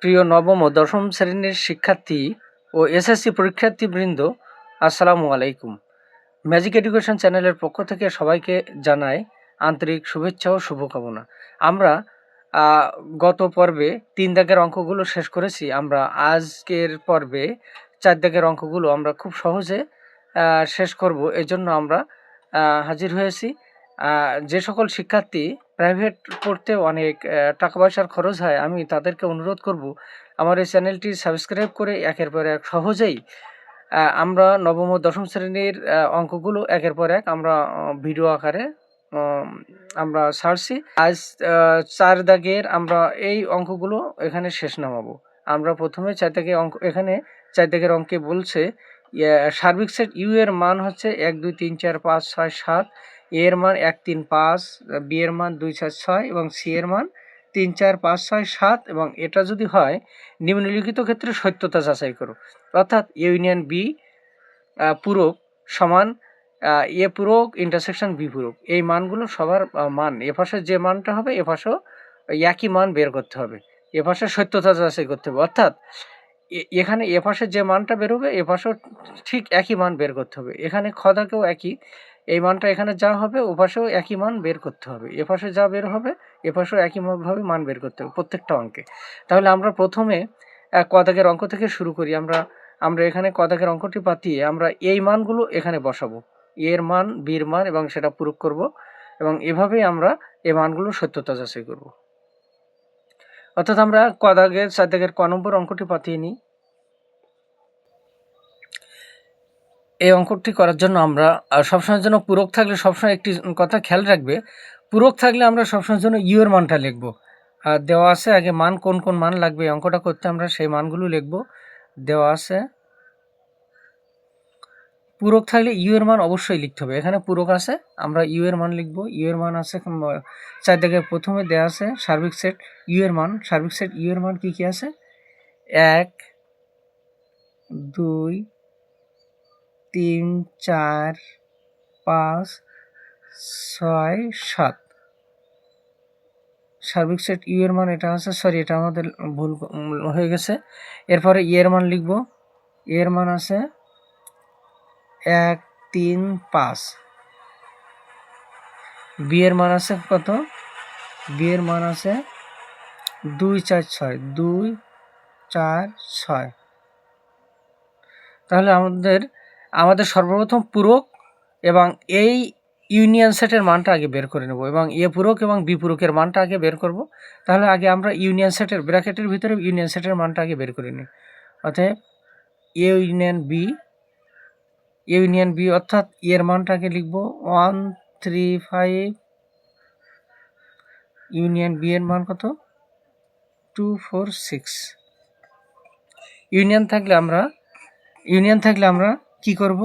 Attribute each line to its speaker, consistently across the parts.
Speaker 1: প্রিয় নবম ও দশম শ্রেণীর শিক্ষার্থী ও এসএসসি পরীক্ষার্থীবৃন্দ, আসসালামু আলাইকুম। ম্যাজিক এডুকেশন চ্যানেলের পক্ষ থেকে সবাইকে জানাই আন্তরিক শুভেচ্ছা ও শুভকামনা। আমরা গত পর্বে 3 দাগের অঙ্কগুলো শেষ করেছি। আমরা আজকের পর্বে 4 দাগের অঙ্কগুলো আমরা খুব সহজে শেষ করব। এজন্য আমরা হাজির হয়েছি। যে সকল শিক্ষার্থী প্রাইভেট পড়তে অনেক টাকা পয়সার খরচ হয়, আমি তাদেরকে অনুরোধ করব আমার এই চ্যানেলটি সাবস্ক্রাইব করে একের পর এক সহজেই আমরা নবম ও দশম শ্রেণীর অঙ্কগুলো একের পর এক আমরা ভিডিও আকারে আমরা ছাড়ছি। আজ 4 দাগের আমরা এই অঙ্কগুলো এখানে শেষ নামাবো। আমরা প্রথমে 4 দাগের অঙ্ক, এখানে 4 দাগের অঙ্কে বলছে সার্বিক সেট ইউ এর মান হচ্ছে 1 2 3 4 5 6 7, এ এর মান 1 3 5, বি এর মান 2 4 6 এবং সি এর মান 3 4 5 6 7 এবং এটা যদি হয় নিম্নলিখিত ক্ষেত্রে সত্যতা যাচাই করো। অর্থাৎ ইউনিয়ন বি পূরক সমান এ পূরক ইন্টারসেকশন বি পূরক, এই মানগুলো সবার মান এপাশে যে মানটা হবে এপাশেও একই মান বের করতে হবে, এপাশে সত্যতা যাচাই করতে হবে। অর্থাৎ এখানে এপাশে যে মানটা বেরোবে এপাশেও ঠিক একই মান বের করতে হবে। এখানে খদাকেও একই, এই মানটা এখানে যা হবে ওপাশেও একই মান বের করতে হবে, এপাশে যা বের হবে এপাশেও একইভাবে মান বের করতে হবে প্রত্যেকটা অঙ্কে। তাহলে আমরা প্রথমে ক দাগের অঙ্ক থেকে শুরু করি। আমরা এখানে ক দাগের অঙ্কটি পাতিয়ে আমরা এই মানগুলো এখানে বসাবো, এর মান বির মান এবং সেটা পূরক করব এবং এভাবেই আমরা এই মানগুলোর সত্যতা যাচাই করব। অর্থাৎ আমরা ক দাগের 4 দাগের ক নম্বর অঙ্কটি পাতিয়ে নিই। এই অঙ্কটি করার জন্য আমরা সবসময়ের জন্য পূরক থাকলে সবসময় একটি কথা খেয়াল রাখবে, পূরক থাকলে আমরা সবসময়ের জন্য ইউ এর মানটা লিখব। দেওয়া আছে আগে মান, কোন কোন মান লাগবে এই অঙ্কটা করতে আমরা সেই মানগুলো লিখব। দেওয়া আছে পূরক থাকলে ইউ এর মান অবশ্যই লিখতে হবে। এখানে পূরক আছে, আমরা ইউ এর মান লিখব। ইউ এর মান আছে 4 দাগের প্রথমে দেওয়া আছে সার্বিক সেট ইউ এর মান। সার্বিক সেট ইউ এর মান কি কি আছে? 1 2 3 4 5 6 7। সার্বিক সেট ইউ এর মান এটা আছে, সরি এটা আমাদের ভুল হয়ে গেছে। এরপরে ই এর মান লিখব। এর মান আছে 1 3 5। বি এর মান আছে কত? বি এর মান আছে 2 4 6, 2 4 6। তাহলে আমাদের সর্বপ্রথম পূরক এবং এই ইউনিয়ন সেটের মানটা আগে বের করে নেব এবং এ পূরক এবং বি পূরকের মানটা আগে বের করব। তাহলে আগে আমরা ইউনিয়ন সেটের ব্র্যাকেটের ভিতরে ইউনিয়ন সেটের মানটা আগে বের করে নিই। অতএব এ ইউনিয়ন বি অর্থাৎ এর মানটা আগে লিখব 1 3 5। ইউনিয়ন বি এর মান কত? 2 4 6। ইউনিয়ন থাকলে আমরা কি করব?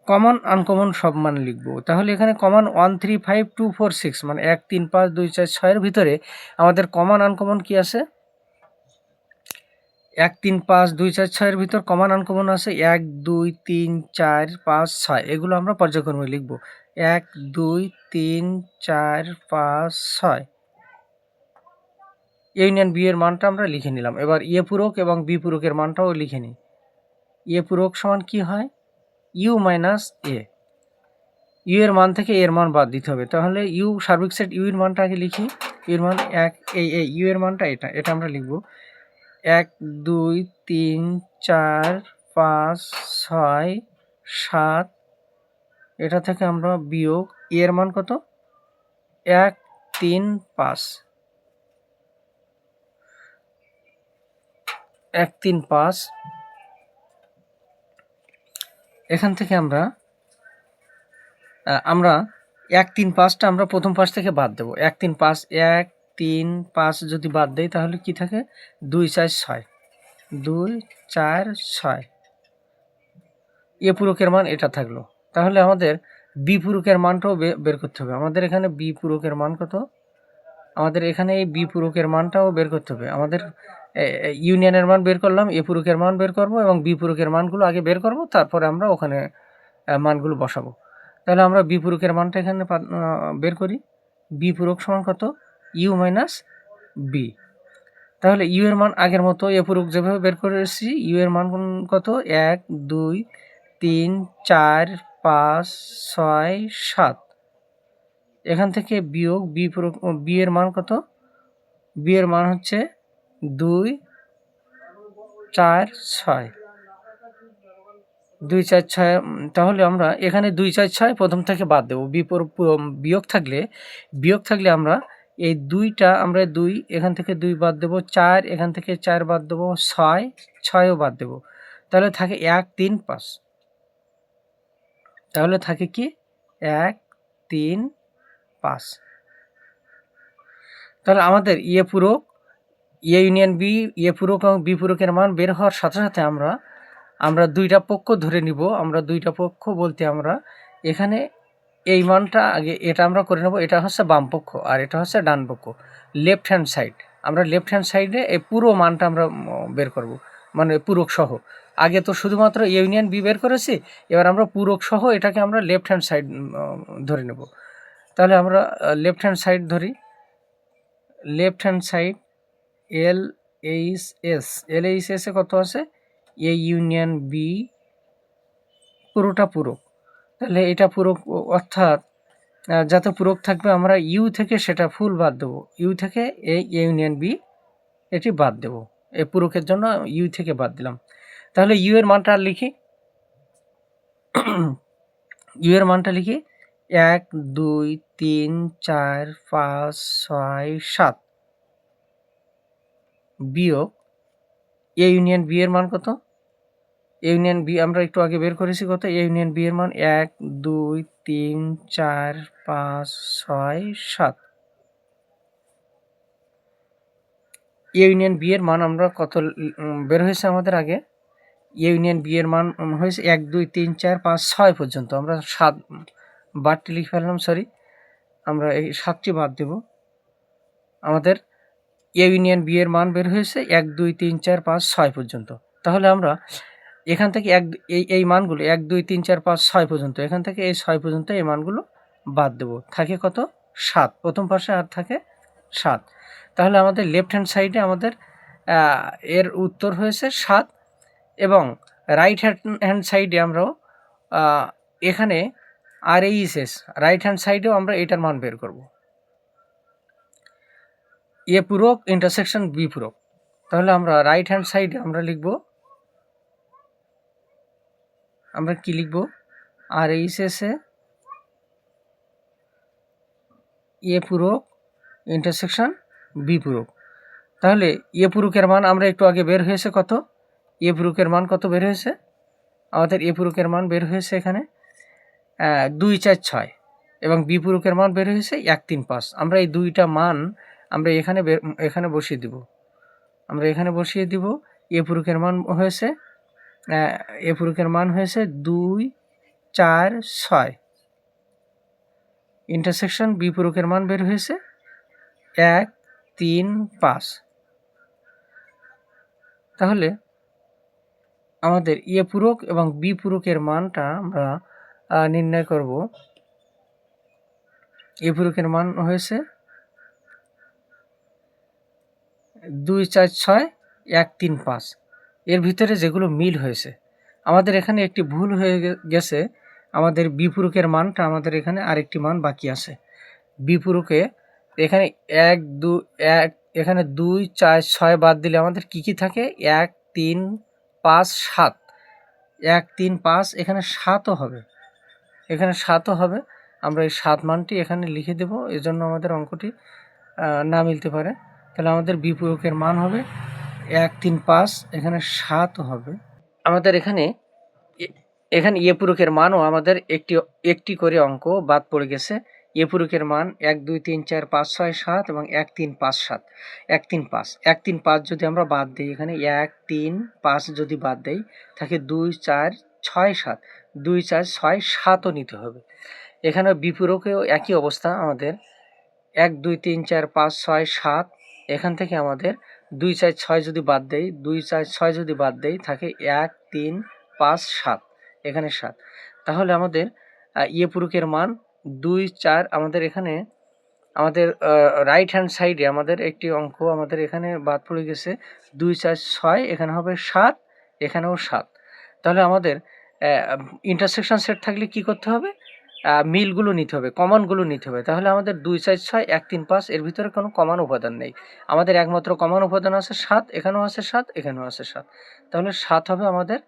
Speaker 1: কমন আনকমন সব মান লিখব। তাহলে এখানে কমন 1 3 5 2 4 6 মানে 1 3 5 2 4 6 এর ভিতরে আমাদের কমন আনকমন কি আছে? 1 3 5 2 4 6 এর ভিতর কমন আনকমন আছে 1 2 3 4 5 6। এগুলো আমরা পর্যায়ক্রমে লিখব। 1 2 3 4 5 6। ইউনিয়ন বি এর মানটা আমরা লিখে নিলাম। এবার এ পূরক এবং বি পূরকের মানটাও লিখে নিই। এ পূরক সমান কি হয়? You minus A. ইউ এর মান থেকে এর মান বাদ দিতে হবে। তাহলে ইউ সার্বিক সেট ইউ এর মানটা আগে লিখি। ইউ এর মান 1, এই ইউ এর মানটা এটা আমরা লিখব 1 2 3 4 5 6 7। এটা থেকে আমরা বিয়োগ এর মান কত? 1 3 5। 1 3 5। এখান থেকে আমরা 1 3 5টা আমরা প্রথম পাশ থেকে বাদ দেব। 1 3 5 1 3 5 যদি বাদ দেই তাহলে কি থাকে? 2 4 6, 2 4 6। এ পূরকের মান এটা থাকলো। তাহলে আমাদের বি পূরকের মানটাও বের করতে হবে। আমাদের এখানে বি পূরকের মান কত? আমাদের এখানে এই বি পূরকের মানটাও বের করতে হবে। আমাদের ইউনিয়নের মান বের করলাম, এ পূরকের মান বের করব এবং বি পূরকের মানগুলো আগে বের করব, তারপরে আমরা ওখানে মানগুলো বসাবো। তাহলে আমরা বি পূরকের মানটা এখানে বের করি। বি পূরক সমান কত? U minus B. তাহলে ইউ এর মান আগের মতো এ পূরক যেভাবে বের করে এসেছি, ইউ এর মান কত? 1 2 3 4 5 6 7। এখান থেকে বিয়োগ বি পূরক, বি এর মান কত? বি এর মান হচ্ছে 2 4 6, 2 4 6। তাহলে আমরা এখানে 2 4 6 প্রথম থেকে বাদ দেবো। বিয়োগ থাকলে আমরা এই 2টা, আমরা 2 এখান থেকে 2 বাদ দেবো, 4 এখান থেকে 4 বাদ দেবো, 6 6ও বাদ দেবো। তাহলে থাকে 1 3 5। তাহলে থাকে কি 1 3 5। তাহলে আমাদের ইয়ে পূরক, এ ইউনিয়ন বি, এ পূরক এবং বি পূরকের মান বের হওয়ার সাথে সাথে আমরা দুইটা পক্ষ ধরে নিব। আমরা দুইটা পক্ষ বলতে আমরা এখানে এই মানটা আগে এটা আমরা করে নেব, এটা হচ্ছে বাম পক্ষ আর এটা হচ্ছে ডান পক্ষ, লেফট হ্যান্ড সাইড। আমরা লেফট হ্যান্ড সাইডে এই পুরো মানটা আমরা বের করব, মানে পূরক সহ। আগে তো শুধুমাত্র এ ইউনিয়ন বি বের করেছি, এবার আমরা পূরক সহ এটাকে আমরা লেফট হ্যান্ড সাইড ধরে নেব। তাহলে আমরা লেফট হ্যান্ড সাইড ধরি। Left hand side L H S A কত আছে? এ ইউনিয়ন বি পুরোটা পূরক। তাহলে এটা পূরক, অর্থাৎ যাতে পূরক থাকবে আমরা ইউ থেকে সেটা ফুল বাদ দেবো। ইউ থেকে এই এ ইউনিয়ন বি এটি বাদ দেব। এই পূরকের জন্য ইউ থেকে বাদ দিলাম। তাহলে ইউ এর মানটা লিখি। ইউ এর মানটা লিখি 1 2 3 4 5 6 7 বিয়োগ এ ইউনিয়ন বি এর মান কত? এ ইউনিয়ন বি আমরা একটু আগে বের করেছি কত? এ ইউনিয়ন বি এর মান 1 2 3 4 5 6 7। এ ইউনিয়ন বি এর মান আমরা কত বের হয়েছে আমাদের আগে? এ ইউনিয়ন বি এর মান হয়েছে 1 2 3 4 5 6 পর্যন্ত। আমরা 7 বাদটি লিখে ফেললাম, সরি, আমরা এই 7টি বাদ দেব। আমাদের এ ইউনিয়ন বি এর মান বের হয়েছে 1 2 3 4 5 6 পর্যন্ত। তাহলে আমরা এখান থেকে এই মানগুলো 1 2 3 4 5 6 পর্যন্ত, এখান থেকে এই 6 পর্যন্ত এই মানগুলো বাদ দেব। থাকে কত? 7 প্রথম পাশে, আর থাকে 7। তাহলে আমাদের লেফট হ্যান্ড সাইডে আমাদের এর উত্তর হয়েছে 7, এবং রাইট হ্যান্ড সাইডে আমরাও এখানে আর এইচএস রাইট হ্যান্ড সাইডেও আমরা এটার মান বের করব। এ পূরক ইন্টারসেকশন বি পূরক। তাহলে আমরা রাইট হ্যান্ড সাইডে আমরা লিখব, আমরা কি লিখব? আর এইচএস এ পূরক ইন্টারসেকশন বি পূরক। তাহলে এ পূরকের মান আমরা একটু আগে বের হয়েছে কত? এ পূরকের মান কত বের হয়েছে? আমাদের এ পূরকের মান বের হয়েছে এখানে 2 4 6, এবং বি পূরকের মান বের হয়েছে 1 3 5। আমরা এই দুইটা মান আমরা এখানে বসিয়ে দিব। আমরা এখানে বসিয়ে দিব। এ পূরকের মান হয়েছে 2 4 6। ইন্টারসেকশন বি পূরকের মান বের হয়েছে 1 3 5। তাহলে আমাদের এ পূরক এবং বি পূরকের মানটা আমরা নির্ণয় করব। এ পূরকের মান হয়েছে 2 4 6 1 3 5। এর ভিতরে যেগুলো মিল হয়েছে, আমাদের এখানে একটি ভুল হয়ে গেছে। আমাদের বি পূরকের মানটা, আমাদের এখানে আরেকটি মান বাকি আছে। বি পূরকে এখানে 1 2 1, এখানে 2 4 6 বাদ দিলে আমাদের কি কি থাকে? 1 3 5 7। 1 3 5, এখানে 7ও হবে, এখানে 7ও হবে। আমরা এই 7 মানটি এখানে লিখে দেব, এজন্য আমাদের অঙ্কটি না মিলতে পারে। তাহলে আমাদের বি পূরকের মান হবে 1 3 5, এখানে 7ও হবে। আমাদের এখানে এ পূরকের মানও আমাদের একটি করে অঙ্ক বাদ পড়ে গেছে। এ পূরকের মান 1 2 3 4 5 6 7 এবং 1 3 5 7। 1 3 5, 1 3 5 যদি আমরা বাদ দিই, এখানে 1 3 5 যদি বাদ দেই, থাকে 2 4 6 7। 2 4 6 7ও নিতে হবে। এখানে বিপূরকেও একই অবস্থা। আমাদের 1 2 3 4 5 6 7, এখান থেকে আমাদের 2 4 6 যদি বাদ দেই, 2 4 6 যদি বাদ দেই, থাকে 1 3 5 7, এখানে 7। তাহলে আমাদের ইয়ে পূরকের মান 2 4, আমাদের এখানে আমাদের রাইট হ্যান্ড সাইডে আমাদের একটি অঙ্ক আমাদের এখানে বাদ পড়ে গেছে, 2 4 6, এখানে হবে 7, এখানেও 7। তাহলে আমাদের ইন্টারসেকশন সেট থাকলে কি করতে হবে, মিলগুলো নিতে হবে, কমনগুলো নিতে হবে। তাহলে আমাদের 2 4 6 1 3 5 এর ভিতরে কোনো কমন উপাদান নেই, আমাদের একমাত্র কমন উপাদান আছে 7, এখানেও আছে 7, এখানেও আছে 7। তাহলে 7 হবে আমাদের।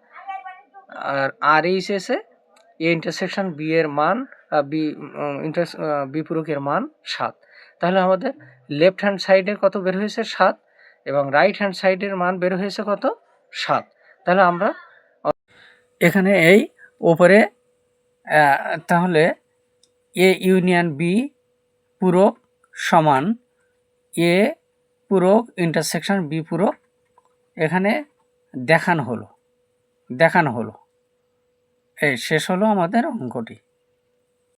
Speaker 1: আর এইচ এসে এ ইন্টারসেকশন বি এর মান, বি পূরকের মান 7। তাহলে আমাদের লেফট হ্যান্ড সাইডে কত বের হয়েছে 7, এবং রাইট হ্যান্ড সাইডের মান বের হয়েছে কত 7। তাহলে আমরা এখানে এই ওপরে তাহলে এ ইউনিয়ন বি পূরক সমান এ পূরক ইন্টারসেকশন বি পূরক এখানে দেখানো হলো। এই শেষ হলো আমাদের অঙ্কটি।